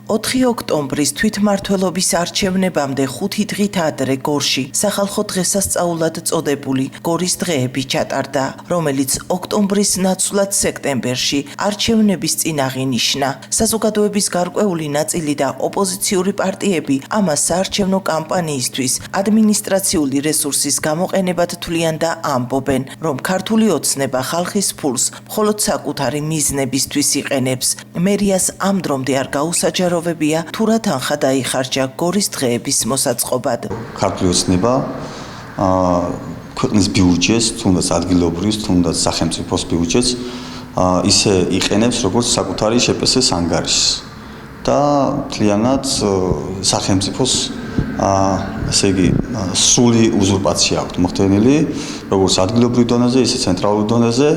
4 ოქტომბრის თვითმმართველობის არჩევნებამდე 5 დღით ადრე გორში სახალხო დღესასწაულად წოდებული გორის დღეები ჩატარდა, რომელიც ოქტომბრის ნაცვლად სექტემბერში არჩევნების წინ აღინიშნა. საზოგადოების გარკვეული ნაწილი და ოპოზიციური პარტიები ამას საარჩევნო კამპანიისთვის ადმინისტრაციული რესურსის გამოყენებად თვლიან და ამბობენ, რომ ქართული ოცნება ხალხის ფულს მხოლოდ საკუთარი მიზნებისთვის იყენებს. მერიას ამ დრომდე არ გაუსაჯაროვებია თუ რა თანხა დაიხარჯა გორის დღეების მოსაწყობად. ქართული ოცნება ქვეყნის ბიუჯეტს, თუნდაც ადგილობრივს, თუნდაც სახელმწიფოს ბიუჯეტს ისე იყენებს, როგორც საკუთარი შეპესეს ანგარიშს. და მთლიანად სახელმწიფოს ესე იგი სრული უზურპაცია აქვს მოხდენილი, როგორც ადგილობრივ დონეზე, ისე ცენტრალურ დონეზე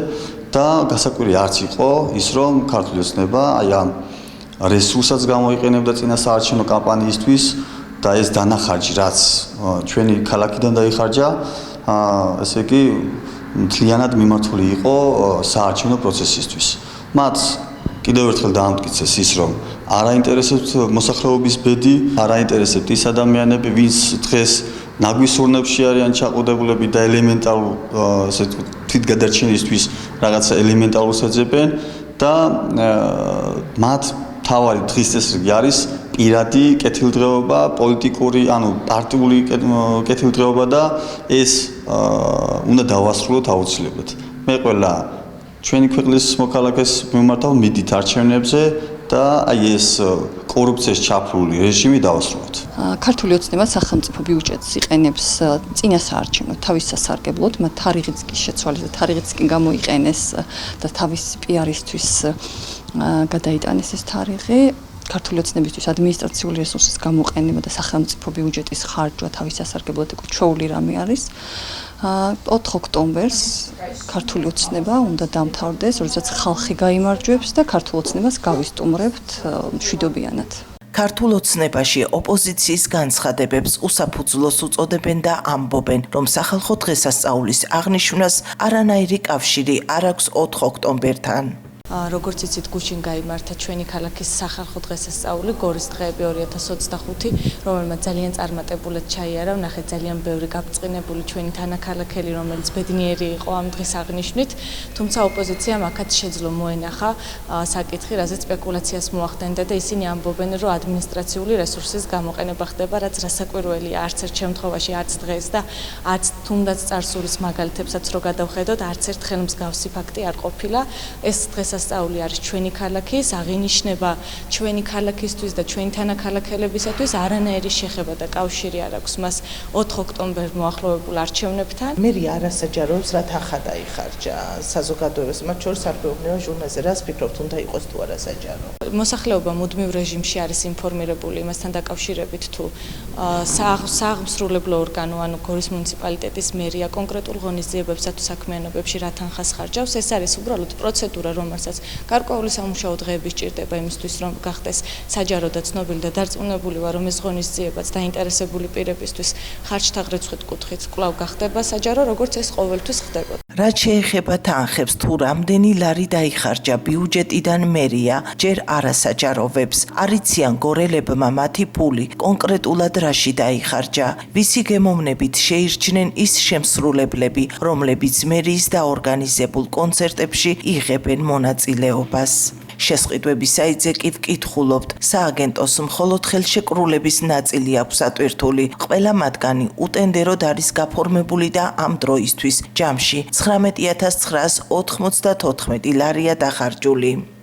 და გასაკვირი არც იყო ის, რომ ქართული ოცნება აი ამ რესურსაც გამოიყენებდა წინა საარჩევნო კამპანიისთვის და ეს დანახარჯი, რაც ჩვენი ქალაქიდან დაიხარჯა, ესე იგი მთლიანად მიმართული იყო საარჩევნო პროცესისთვის. მათ კიდევ ერთხელ დაამტკიცეს ის, რომ არ აინტერესებთ მოსახლეობის ბედი, არ აინტერესებთ ის ადამიანები, ვინც დღეს ნაგვის ურნებში არიან ჩაყუდებულები და ელემენტარულ თვითგადარჩენისთვის რაღაცა ელემენტარულს ეძებენ და მათ თავარი დღის წესრიგი არის პირადი კეთილდღეობა, პოლიტიკური, პარტიული კეთილდღეობა და ეს უნდა დავასრულოთ აუცილებლად. მე ყველა ჩვენი ქვეყნის მოქალაქეს მიმართავ მიდით არჩევნებზე და აი ეს კორუფციის ჩაფლული რეჟიმი დავასრულოთ. ქართული ოცნება სახელმწიფო ბიუჯეტს იყენებს წინა საარჩევნოდ თავის სასარგებლოდ, მათ თარიღიც კი შეცვალეს და თარიღიც კი გამოიყენეს და თავის პიარისთვის გადაიტანეს ეს თარიღი. ქართული ოცნებისთვის ადმინისტრაციული რესურსის გამოყენება და სახელმწიფო ბიუჯეტის ხარჯვა თავის სასარგებლოდ ჩვეული რამე არის. 4 ოქტომბერს ქართული ოცნება უნდა დამთავრდეს, როდესაც ხალხი გაიმარჯვებს და ქართულ ოცნებას გავისტუმრებთ მშვიდობიანად. ქართულ ოცნებაში ოპოზიციის განცხადებებს უსაფუძვლოს უწოდებენ და ამბობენ, რომ სახალხო დღესასწაულის აღნიშვნას არანაირი კავშირი არ აქვს 4 ოქტომბერთან. როგორც იცით, გუშინ გაიმართა ჩვენი ქალაქის სახალხო დღესასწაული გორის დღეები 2025, რომელმაც ძალიან წარმატებულად ჩაიარა, ვნახეთ ძალიან ბევრი გაბწყინებული ჩვენი თანაქალაქელი, რომელიც ბედნიერი იყო ამ დღის აღნიშვნით, თუმცა ოპოზიციამ აქაც შეძლო მოენახა საკითხი, რაზეც სპეკულაციას მოახდენდა და ისინი ამბობენ, რომ ადმინისტრაციული რესურსის გამოყენება ხდება, რაც რასაკვირველია, არც ერთ შემთხვევაში, არც დღეს და არც თუნდაც წარსულის მაგალითებსაც რო გადავხედოთ, არც ერთხელ მსგავსი ფაქტი არ ყოფილა. ეს დღესასწაული არის ჩვენი ქალაქის, აღინიშნება ჩვენი ქალაქისთვის და ჩვენი თანაქალაქელებისათვის არანაირი შეხება და კავშირი არ აქვს მას 4 ოქტომბერს მოახლოვებულ არჩევნებთან. მერი არასაჯაროებს რა თანხა დაიხარჯა საზოგადოებას, მათ შორის არ გვეუბნება ჟურნალზე, რას ფიქრობთ, უნდა იყოს თუ არა საჯარო? მოსახლეობა მუდმივ რეჟიმში არის ინფორმირებული იმასთან დაკავშირებით, თუ სააღმსრულებლო ორგანო, ანუ გორის მუნიციპალიტეტის მერია კონკრეტულ ღონისძიებებსა თუ საქმიანობებში რა თანხას ხარჯავს. ეს არის უბრალოდ პროცედურა, რომელსაც გარკვეული სამუშაო დღეები სჭირდება იმისთვის, რომ გახდეს საჯარო და ცნობილი და დარწმუნებული ვარ, რომ ეს ღონისძიებაც დაინტერესებული პირებისთვის ხარჯთა ღრიცხვით კუთხით კვლავ გახდება საჯარო, როგორც ეს ყოველთვის ხდება. რაც შეეხება თანხებს, თუ რამდენი ლარი დაიხარჯა ბიუჯეტიდან მერია, ჯერ არასაჯაროვებს. არიციან გორელებმა მათი ფული კონკრეტულად რაში დაიხარჯა, ვისი გემოვნებით შეირჩნენ ის შემსრულებლები, რომლებიც მერიის დაორგანიზებულ კონცერტებში იღებენ მონაწილეობას. შესყიდვების საიტზე კი ვკითხულობთ, სააგენტოს მხოლოდ ხელშეკრულების ნაწილი აქვს ატვირთული, ყველა მათგანი უტენდეროდ არის გაფორმებული და ამ დროისთვის ჯამში 19,994 ლარია დახარჯული.